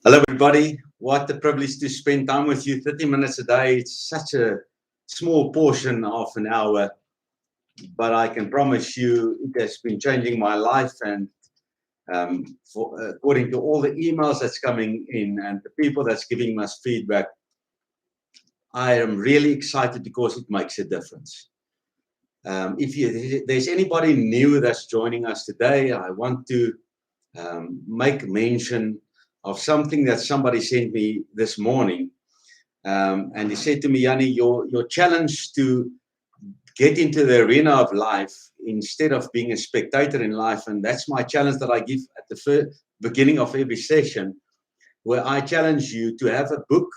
Hello, everybody. What a privilege to spend time with you. 30 minutes a day. It's such a small portion of an hour, but I can promise you it has been changing my life. And according to all the emails that's coming in and the people that's giving us feedback, I am really excited because it makes a difference. If there's anybody new that's joining us today, I want to make mention of something that somebody sent me this morning. And he said to me, Yanni, your challenge to get into the arena of life instead of being a spectator in life. And that's my challenge that I give at the beginning of every session, where I challenge you to have a book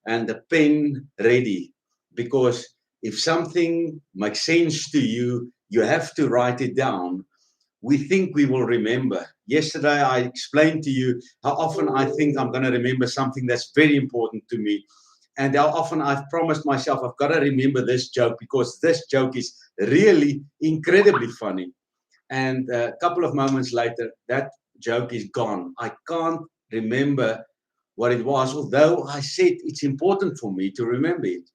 and a pen ready. Because if something makes sense to you, you have to write it down. We think we will remember. Yesterday, I explained to you how often I think I'm going to remember something that's very important to me. And how often I've promised myself, I've got to remember this joke because this joke is really incredibly funny. And a couple of moments later, that joke is gone. I can't remember what it was, although I said it's important for me to remember it.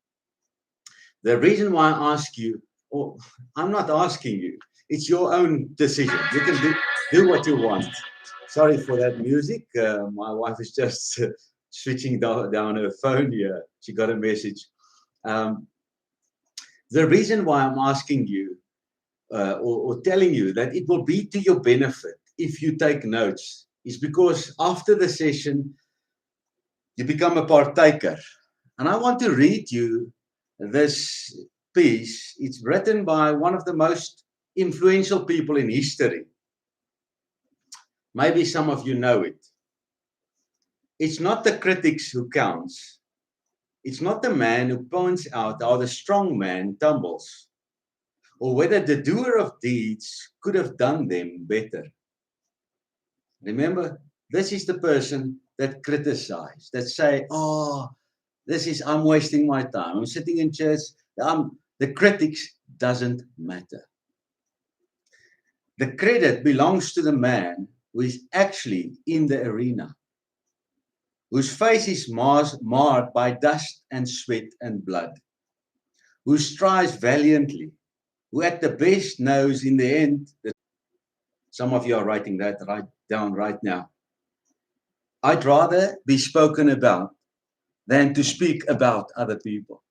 The reason why I ask you, or I'm not asking you, it's your own decision. You can do what you want. Sorry for that music. My wife is just switching down her phone here. She got a message. Um, the reason why I'm asking you or telling you that it will be to your benefit if you take notes is because after the session, you become a partaker. And I want to read you this piece. It's written by one of the most influential people in history. Maybe some of you know it. It's not the critics who counts. It's not the man who points out how the strong man tumbles, or whether the doer of deeds could have done them better. Remember, this is the person that criticize, that say, oh, I'm wasting my time. I'm sitting in church. The critics doesn't matter. The credit belongs to the man who is actually in the arena, whose face is marred by dust and sweat and blood, who strives valiantly, who at the best knows in the end that some of you are writing that right down right now. I'd rather be spoken about than to speak about other people.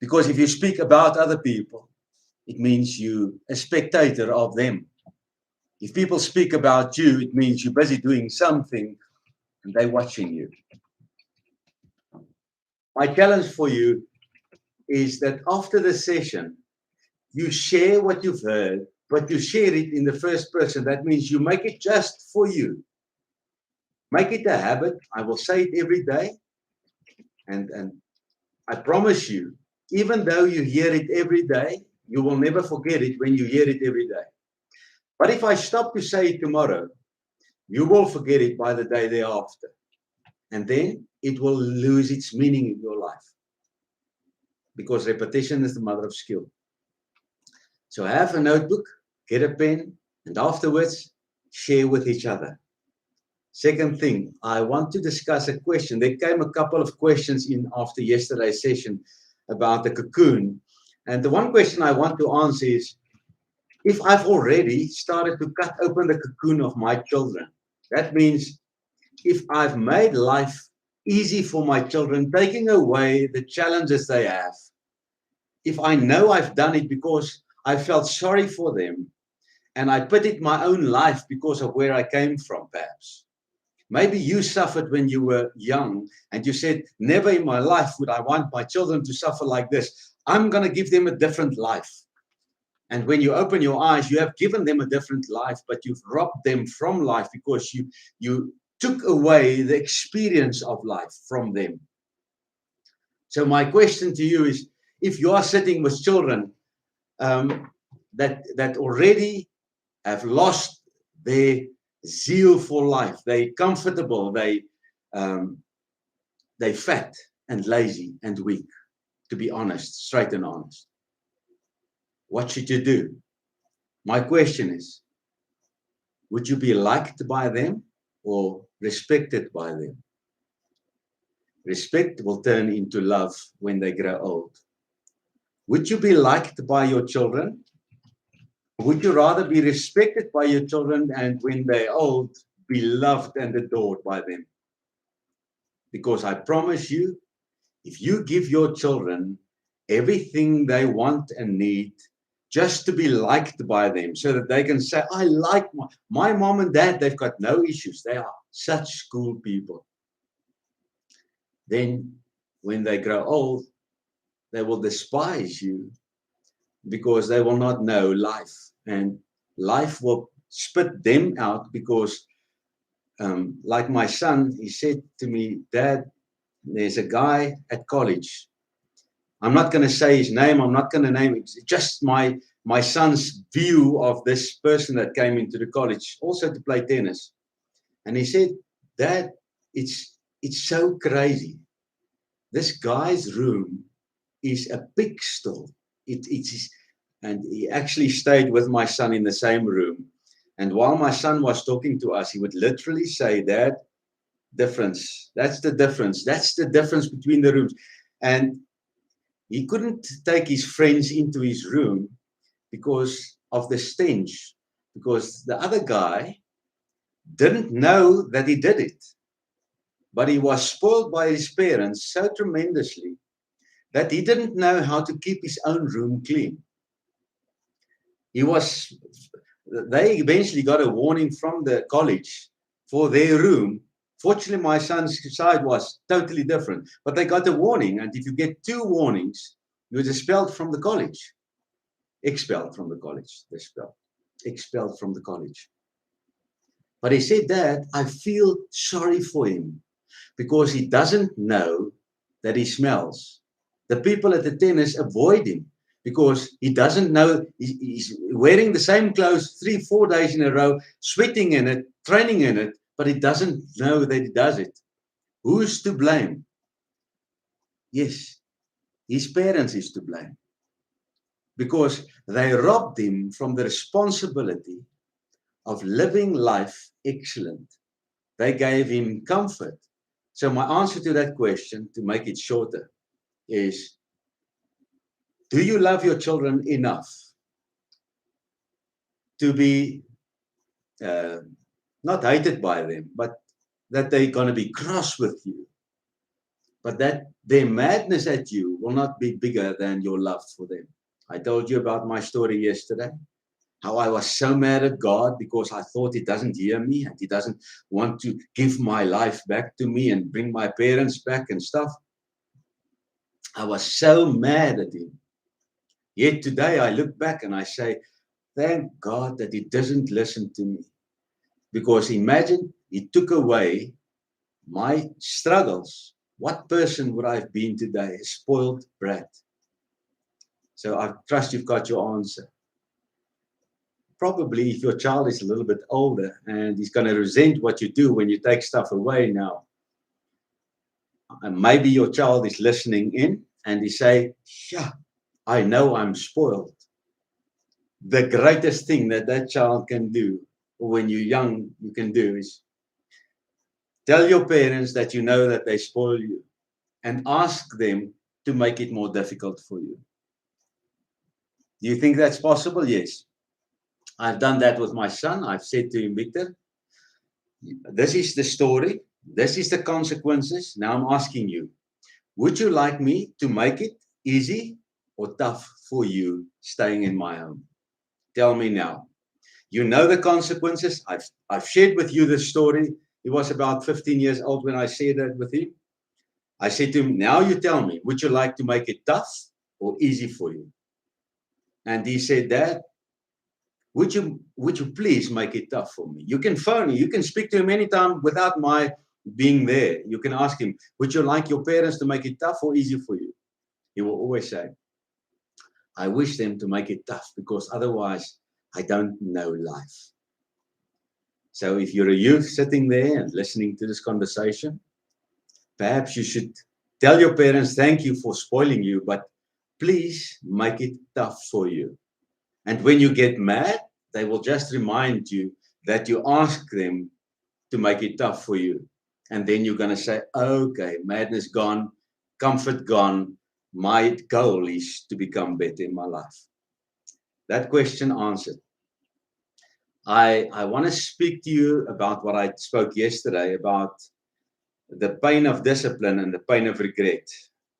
Because if you speak about other people, it means you a spectator of them. If people speak about you, it means you're busy doing something and they're watching you. My challenge for you is that after the session, you share what you've heard, but you share it in the first person. That means you make it just for you. Make it a habit. I will say it every day. And I promise you, even though you hear it every day, you will never forget it when you hear it every day. But if I stop to say it tomorrow, you will forget it by the day thereafter. And then it will lose its meaning in your life. Because repetition is the mother of skill. So have a notebook, get a pen, and afterwards share with each other. Second thing, I want to discuss a question. There came a couple of questions in after yesterday's session about the cocoon. And the one question I want to answer is, if I've already started to cut open the cocoon of my children, that means if I've made life easy for my children, taking away the challenges they have, if I know I've done it because I felt sorry for them and I pitied my own life because of where I came from, perhaps. Maybe you suffered when you were young and you said, never in my life would I want my children to suffer like this. I'm going to give them a different life. And when you open your eyes, you have given them a different life, but you've robbed them from life because you took away the experience of life from them. So my question to you is, if you are sitting with children that already have lost their zeal for life, they're comfortable, they're fat and lazy and weak, to be honest, straight and honest. What should you do? My question is, would you be liked by them or respected by them? Respect will turn into love when they grow old. Would you be liked by your children? Would you rather be respected by your children and when they're old, be loved and adored by them? Because I promise you, if you give your children everything they want and need just to be liked by them so that they can say, I like my mom and dad, they've got no issues. They are such cool people. Then when they grow old, they will despise you because they will not know life. And life will spit them out because, like my son, he said to me, Dad, there's a guy at college. I'm not going to say his name. I'm not going to name it. It's just my son's view of this person that came into the college, also to play tennis. And he said, Dad, it's so crazy. This guy's room is a pigsty. And he actually stayed with my son in the same room. And while my son was talking to us, he would literally say, Dad, difference. That's the difference. That's the difference between the rooms. And he couldn't take his friends into his room because of the stench, because the other guy didn't know that he did it. But he was spoiled by his parents so tremendously that he didn't know how to keep his own room clean. They eventually got a warning from the college for their room. Fortunately, my son's side was totally different, but they got a warning. And if you get 2 warnings, you're expelled from the college. Expelled from the college. Expelled from the college. But he said, Dad, I feel sorry for him because he doesn't know that he smells. The people at the tennis avoid him because he doesn't know. He's wearing the same clothes 3-4 days in a row, sweating in it, training in it, but he doesn't know that he does it. Who's to blame? Yes, his parents is to blame because they robbed him from the responsibility of living life excellent. They gave him comfort. So my answer to that question, to make it shorter, is, do you love your children enough to be not hated by them, but that they're going to be cross with you, but that their madness at you will not be bigger than your love for them? I told you about my story yesterday, how I was so mad at God because I thought he doesn't hear me and he doesn't want to give my life back to me and bring my parents back and stuff. I was so mad at him. Yet today I look back and I say, thank God that he doesn't listen to me. Because imagine he took away my struggles. What person would I have been today? A spoiled brat. So I trust you've got your answer. Probably if your child is a little bit older and he's going to resent what you do when you take stuff away now. And maybe your child is listening in and he say, yeah, I know I'm spoiled. The greatest thing that child can do, or when you're young, you can do, is tell your parents that you know that they spoil you and ask them to make it more difficult for you. Do you think that's possible? Yes. I've done that with my son. I've said to him, Victor, this is the story. This is the consequences. Now I'm asking you, would you like me to make it easy or tough for you staying in my home? Tell me now. You know the consequences. I've shared with you this story. He was about 15 years old when I shared that with him. I said to him, now you tell me, would you like to make it tough or easy for you? And he said, Dad, would you please make it tough for me? You can phone me. You can speak to him anytime without my being there. You can ask him, would you like your parents to make it tough or easy for you? He will always say, I wish them to make it tough because otherwise I don't know life. So if you're a youth sitting there and listening to this conversation, perhaps you should tell your parents, thank you for spoiling you, but please make it tough for you. And when you get mad, they will just remind you that you ask them to make it tough for you. And then you're going to say, okay, madness gone, comfort gone. My goal is to become better in my life. That question answered. I want to speak to you about what I spoke yesterday about the pain of discipline and the pain of regret.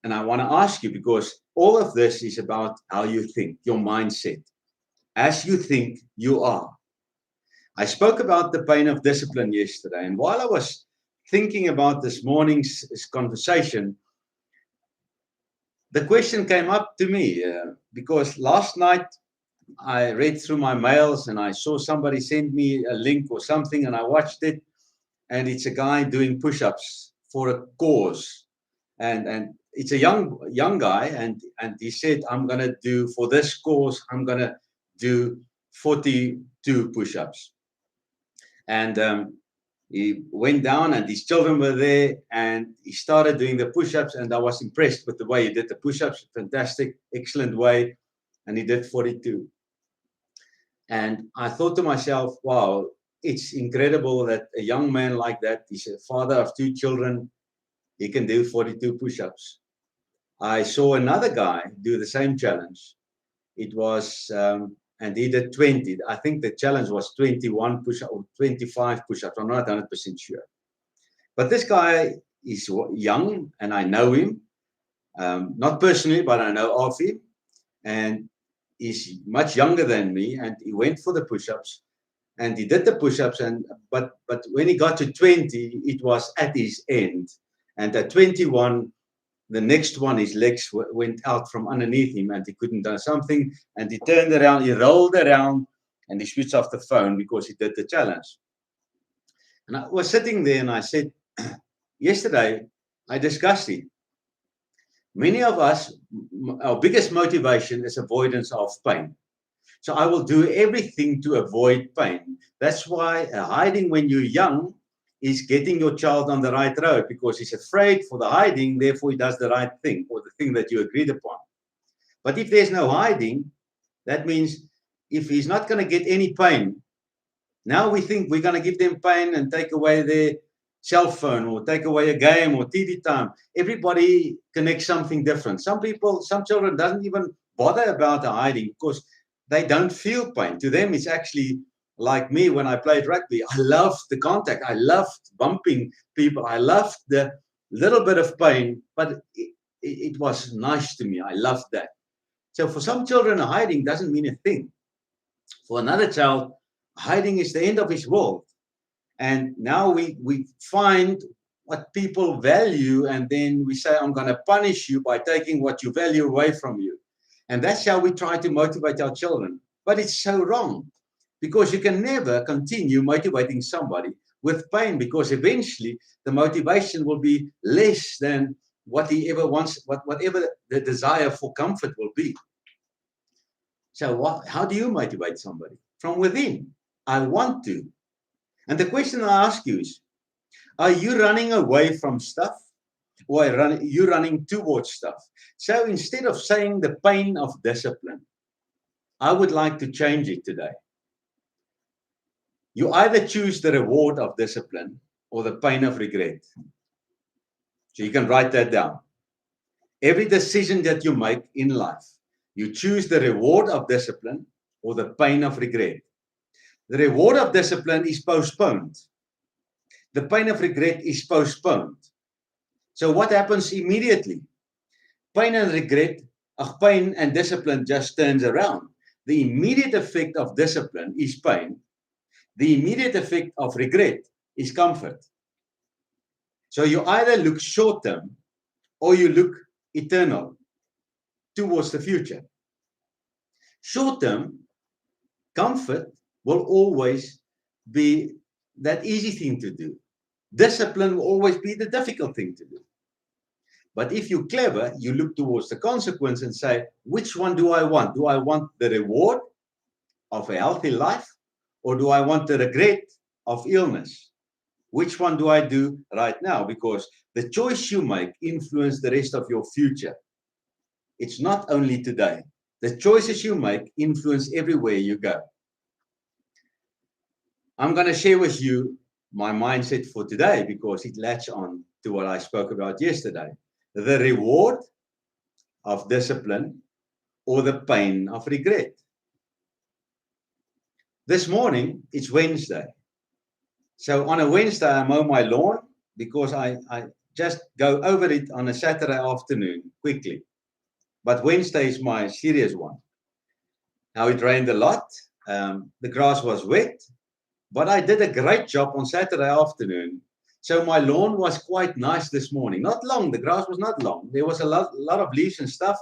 And I want to ask you, because all of this is about how you think, your mindset. As you think, you are. I spoke about the pain of discipline yesterday. And while I was thinking about this morning's conversation, the question came up to me because last night I read through my mails and I saw somebody send me a link or something, and I watched it. And it's a guy doing push-ups for a cause. And it's a young guy, and he said, I'm going to do, for this cause, I'm going to do 42 push-ups. And he went down, and his children were there, and he started doing the push-ups, and I was impressed with the way he did the push-ups. Fantastic, excellent way. And he did 42. And I thought to myself, wow, it's incredible that a young man like that, he's a father of 2 children, he can do 42 push-ups. I saw another guy do the same challenge. It was, and he did 20. I think the challenge was 21 push-ups or 25 push-ups. I'm not 100% sure. But this guy is young, and I know him. Not personally, but I know of him. And he's much younger than me, and he went for the push-ups. And he did the push-ups, but when he got to 20, it was at his end. And at 21, the next one, his legs went out from underneath him, and he couldn't do something. And he turned around, he rolled around, and he switched off the phone because he did the challenge. And I was sitting there, and I said, yesterday, I discussed it. Many of us, our biggest motivation is avoidance of pain. So I will do everything to avoid pain. That's why hiding when you're young is getting your child on the right road, because he's afraid for the hiding, therefore he does the right thing, or the thing that you agreed upon. But if there's no hiding, that means if he's not going to get any pain, now we think we're going to give them pain and take away their cell phone or take away a game or TV time. Everybody connects something different. Some people, some children doesn't even bother about the hiding because they don't feel pain. To them, it's actually like me when I played rugby. I loved the contact. I loved bumping people. I loved the little bit of pain, but it was nice to me. I loved that. So for some children, hiding doesn't mean a thing. For another child, hiding is the end of his world. And now we find what people value, and then we say, I'm going to punish you by taking what you value away from you. And that's how we try to motivate our children. But it's so wrong, because you can never continue motivating somebody with pain, because eventually the motivation will be less than what he ever wants, whatever the desire for comfort will be. So how do you motivate somebody? From within. I want to. And the question I ask you is, are you running away from stuff, or are you running towards stuff? So instead of saying the pain of discipline, I would like to change it today. You either choose the reward of discipline or the pain of regret. So you can write that down. Every decision that you make in life, you choose the reward of discipline or the pain of regret. The reward of discipline is postponed. The pain of regret is postponed. So what happens immediately? Pain and regret, pain and discipline just turns around. The immediate effect of discipline is pain. The immediate effect of regret is comfort. So you either look short-term or you look eternal, towards the future. Short-term comfort will always be that easy thing to do. Discipline will always be the difficult thing to do. But if you're clever, you look towards the consequence and say, which one do I want? Do I want the reward of a healthy life, or do I want the regret of illness? Which one do I do right now? Because the choice you make influences the rest of your future. It's not only today. The choices you make influence everywhere you go. I'm going to share with you my mindset for today because it latched on to what I spoke about yesterday. The reward of discipline or the pain of regret. This morning, it's Wednesday. So on a Wednesday, I mow my lawn because I just go over it on a Saturday afternoon quickly. But Wednesday is my serious one. Now it rained a lot. The grass was wet, but I did a great job on Saturday afternoon. So my lawn was quite nice this morning. Not long. The grass was not long. There was a lot of leaves and stuff.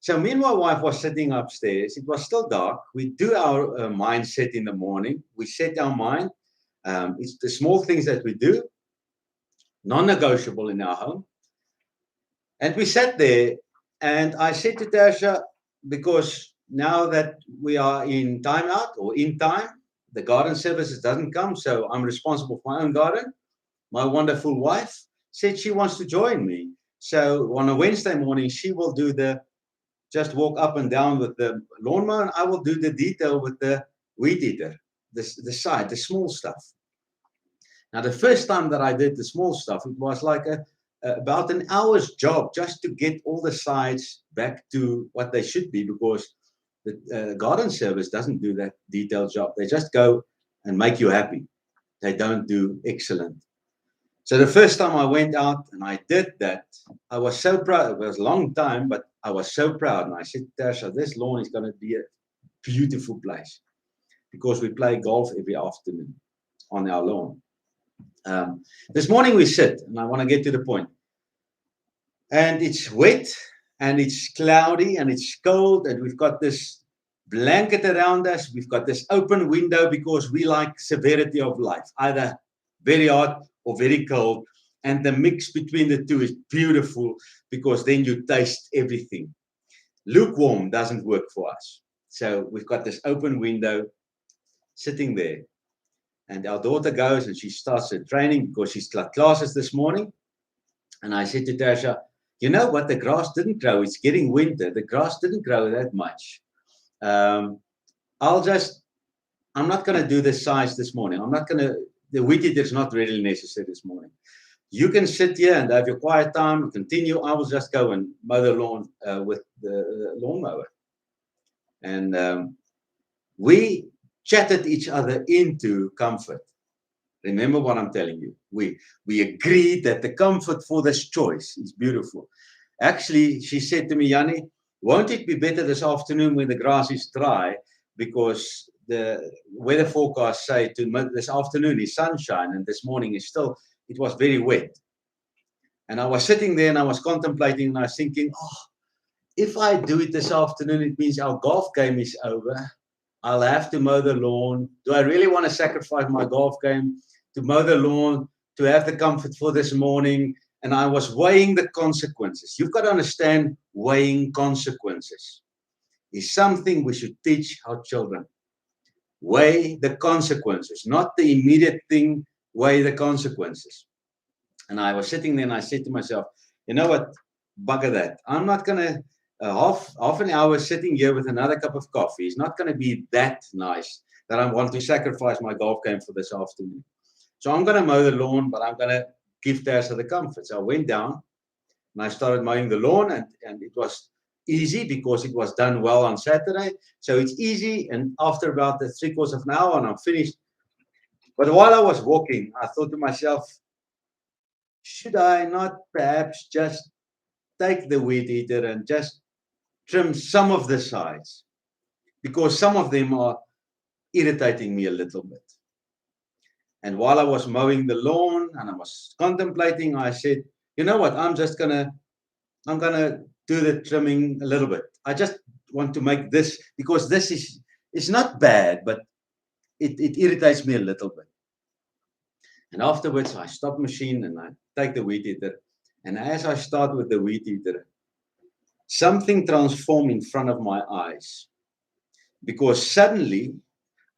So me and my wife was sitting upstairs. It was still dark. We do our mindset in the morning. We set our mind. It's the small things that we do, non-negotiable in our home. And we sat there, and I said to Tasha, because now that we are in timeout or in time, the garden services doesn't come, so I'm responsible for my own garden. My wonderful wife said she wants to join me. So on a Wednesday morning, she will do just walk up and down with the lawnmower, and I will do the detail with the weed eater, the side, the small stuff. Now, the first time that I did the small stuff, it was like about an hour's job just to get all the sides back to what they should be, because the garden service doesn't do that detailed job. They just go and make you happy. They don't do excellent. So the first time I went out and I did that, I was so proud. It was a long time, but I was so proud. And I said, Tasha, this lawn is going to be a beautiful place because we play golf every afternoon on our lawn. This morning we sit, and I want to get to the point. And it's wet, and it's cloudy, and it's cold, and we've got this blanket around us. We've got this open window because we like severity of life, either very hot or very cold. And the mix between the two is beautiful because then you taste everything. Lukewarm doesn't work for us. So we've got this open window sitting there. And our daughter goes and she starts her training because she's got classes this morning. And I said to Tasha, you know what? The grass didn't grow. It's getting winter. The grass didn't grow that much. I'm not going to do the size this morning. The weed eater is not really necessary this morning. You can sit here and have your quiet time, continue. I will just go and mow the lawn with the lawnmower. And we chatted each other into comfort. Remember what I'm telling you. We agreed that the comfort for this choice is beautiful. Actually, she said to me, Yanni, won't it be better this afternoon when the grass is dry? Because the weather forecast say this afternoon is sunshine and this morning it was very wet. And I was sitting there and I was contemplating and I was thinking, if I do it this afternoon, it means our golf game is over. I'll have to mow the lawn. Do I really want to sacrifice my golf game to mow the lawn, to have the comfort for this morning? And I was weighing the consequences. You've got to understand weighing consequences is something we should teach our children. Weigh the consequences, not the immediate thing, weigh the consequences. And I was sitting there and I said to myself, you know what, bugger that. I'm not going to half an hour sitting here with another cup of coffee. It's not going to be that nice that I want to sacrifice my golf game for this afternoon. So I'm going to mow the lawn, but I'm going to give Tasha the comfort. So I went down and I started mowing the lawn, and it was easy because it was done well on Saturday. So it's easy, and after about 3/4 of an hour, and I'm finished. But while I was walking, I thought to myself, should I not perhaps just take the weed eater and just trim some of the sides? Because some of them are irritating me a little bit. And while I was mowing the lawn and I was contemplating, I said, you know what, I'm gonna do the trimming a little bit. I just want to make this, because this is not bad, but it irritates me a little bit. And afterwards, I stop machine and I take the weed eater. And as I start with the weed eater, something transformed in front of my eyes. Because suddenly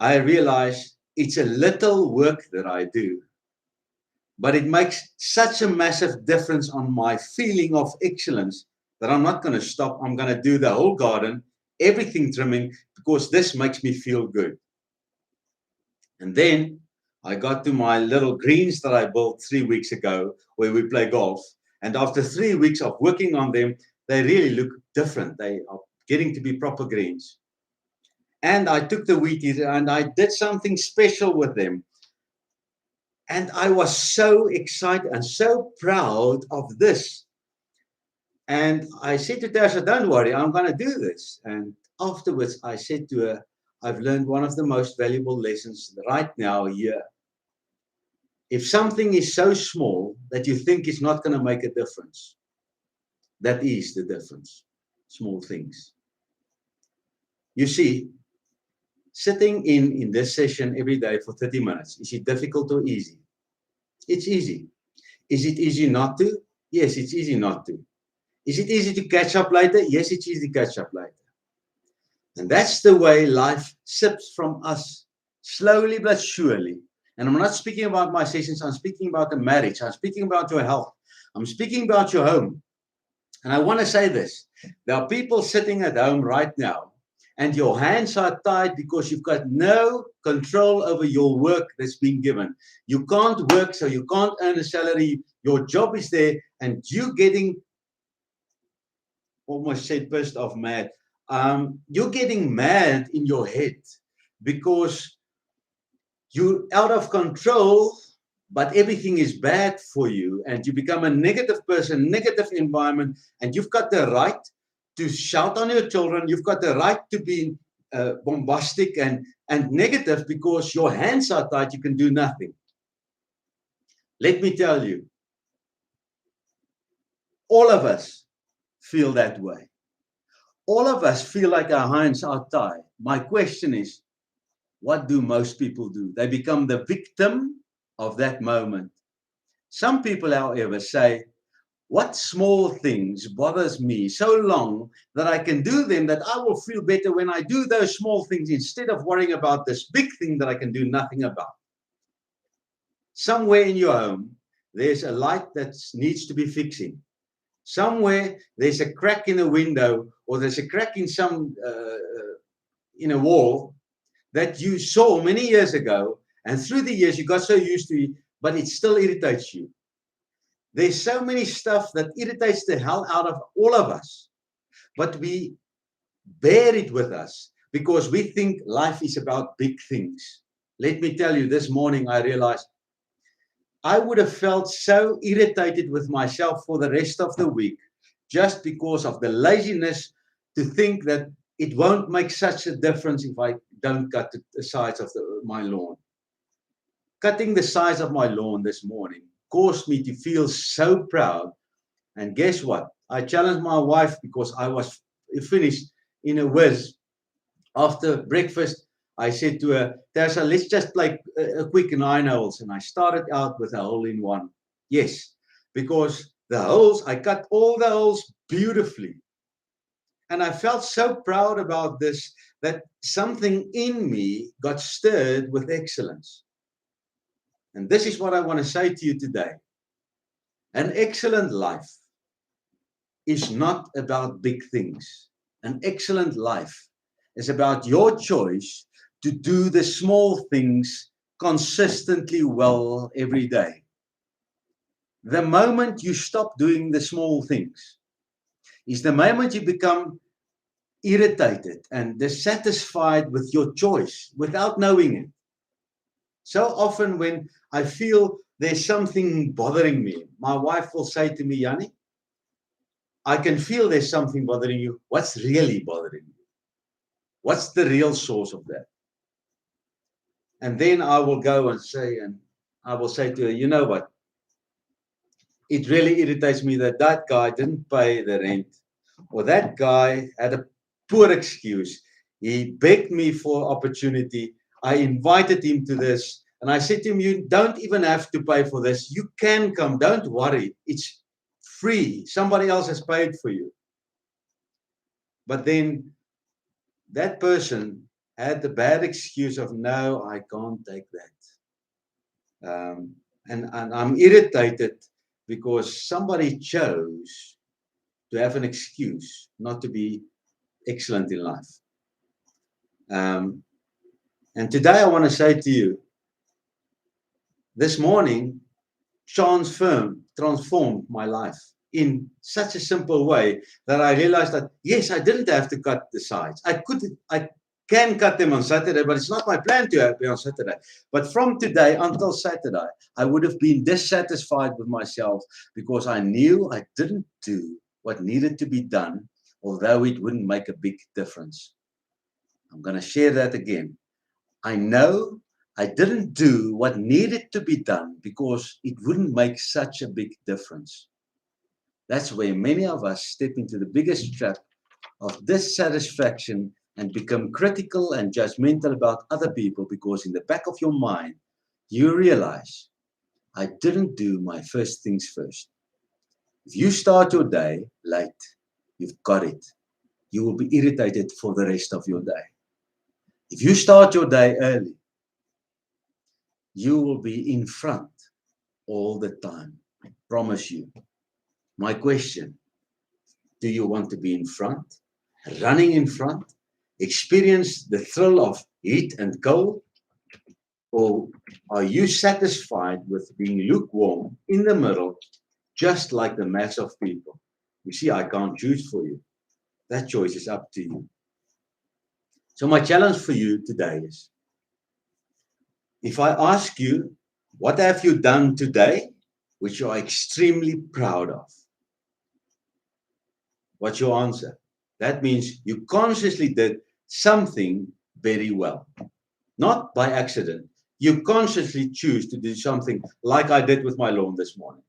I realized it's a little work that I do, but it makes such a massive difference on my feeling of excellence that I'm not going to stop. I'm going to do the whole garden, everything trimming, because this makes me feel good. And then I got to my little greens that I built 3 weeks ago where we play golf. And after 3 weeks of working on them, they really look different. They are getting to be proper greens. And I took the weed eater and I did something special with them. And I was so excited and so proud of this. And I said to Tasha, don't worry, I'm going to do this. And afterwards, I said to her, I've learned one of the most valuable lessons right now here. If something is so small that you think it's not going to make a difference, that is the difference. Small things. You see, sitting in this session every day for 30 minutes, is it difficult or easy? It's easy. Is it easy not to? Yes, it's easy not to. Is it easy to catch up later? Yes, it's easy to catch up later. And that's the way life sips from us, slowly but surely. And I'm not speaking about my sessions, I'm speaking about the marriage, I'm speaking about your health, I'm speaking about your home. And I want to say this, there are people sitting at home right now, and your hands are tied because you've got no control over your work that's been given. You can't work, so you can't earn a salary, your job is there, and you getting, almost said pissed off, mad. You're getting mad in your head because you're out of control, but everything is bad for you, and you become a negative person, negative environment, and you've got the right to shout on your children. You've got the right to be bombastic and negative because your hands are tied. You can do nothing. Let me tell you, all of us feel that way. All of us feel like our hands are tied. My question is, what do most people do? They become the victim of that moment. Some people, however, say, what small things bothers me so long that I can do them, that I will feel better when I do those small things instead of worrying about this big thing that I can do nothing about. Somewhere in your home, there's a light that needs to be fixing. Somewhere there's a crack in a window, or there's a crack in some in a wall that you saw many years ago, and through the years you got so used to it, but it still irritates you. There's so many stuff that irritates the hell out of all of us, but we bear it with us because we think life is about big things. Let me tell you, this morning I realized I would have felt so irritated with myself for the rest of the week just because of the laziness to think that it won't make such a difference if I don't cut the sides of my lawn. Cutting the sides of my lawn this morning caused me to feel so proud. And guess what? I challenged my wife because I was finished in a whiz. After breakfast, I said to her, Tasha, let's just play a quick 9 holes. And I started out with a hole in one. Yes, because the holes, I cut all the holes beautifully. And I felt so proud about this that something in me got stirred with excellence. And this is what I want to say to you today. An excellent life is not about big things. An excellent life is about your choice to do the small things consistently well every day. The moment you stop doing the small things is the moment you become irritated and dissatisfied with your choice without knowing it. So often when I feel there's something bothering me, my wife will say to me, Yanni, I can feel there's something bothering you. What's really bothering you? What's the real source of that? And then I will go and I will say to her, you know what? It really irritates me that that guy didn't pay the rent, or that guy had a poor excuse. He begged me for opportunity. I invited him to this, and I said to him, you don't even have to pay for this. You can come. Don't worry. It's free. Somebody else has paid for you. But then that person had the bad excuse of, no, I can't take that. And I'm irritated because somebody chose to have an excuse not to be excellent in life. And today I want to say to you, This morning transformed my life in such a simple way that I realized that, yes, I didn't have to cut the sides. I can cut them on Saturday, but it's not my plan to have them on Saturday. But from today until Saturday, I would have been dissatisfied with myself because I knew I didn't do what needed to be done, although it wouldn't make a big difference. I'm going to share that again. I know I didn't do what needed to be done because it wouldn't make such a big difference. That's where many of us step into the biggest trap of dissatisfaction and become critical and judgmental about other people, because in the back of your mind, you realize, I didn't do my first things first. If you start your day late, you've got it. You will be irritated for the rest of your day. If you start your day early, you will be in front all the time. I promise you. My question, do you want to be in front, running in front, experience the thrill of heat and cold? Or are you satisfied with being lukewarm in the middle, just like the mass of people? You see, I can't choose for you. That choice is up to you. So my challenge for you today is, if I ask you, what have you done today which you are extremely proud of? What's your answer? That means you consciously did something very well. Not by accident. You consciously choose to do something like I did with my lawn this morning.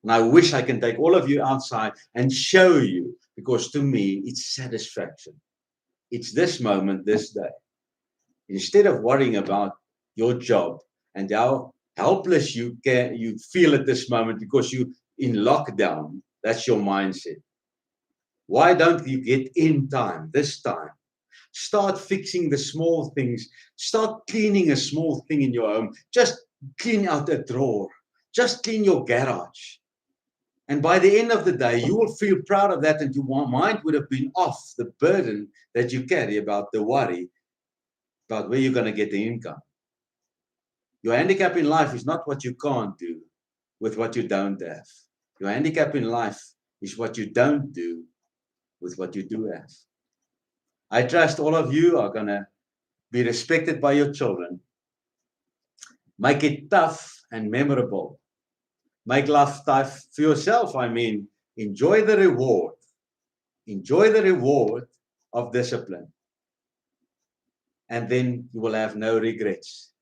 And I wish I can take all of you outside and show you, because to me, it's satisfaction. It's this moment, this day. Instead of worrying about your job and how helpless you feel at this moment because you're in lockdown, that's your mindset. Why don't you get in time, this time? Start fixing the small things. Start cleaning a small thing in your home. Just clean out a drawer. Just clean your garage. And by the end of the day, you will feel proud of that, and your mind would have been off the burden that you carry about the worry about where you're going to get the income. Your handicap in life is not what you can't do with what you don't have. Your handicap in life is what you don't do with what you do have. I trust all of you are going to be respected by your children. Make it tough and memorable. Make life tough for yourself. I mean, enjoy the reward. Enjoy the reward of discipline. And then you will have no regrets.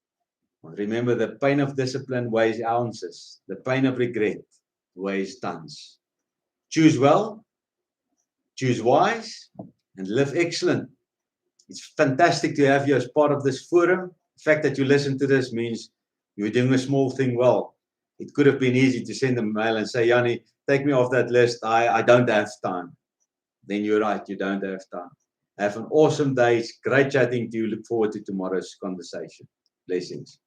Remember, the pain of discipline weighs ounces. The pain of regret weighs tons. Choose well, choose wise, and live excellent. It's fantastic to have you as part of this forum. The fact that you listen to this means you're doing a small thing well. It could have been easy to send a mail and say, Yanni, take me off that list. I don't have time. Then you're right, you don't have time. Have an awesome day. It's great chatting to you. Look forward to tomorrow's conversation. Blessings.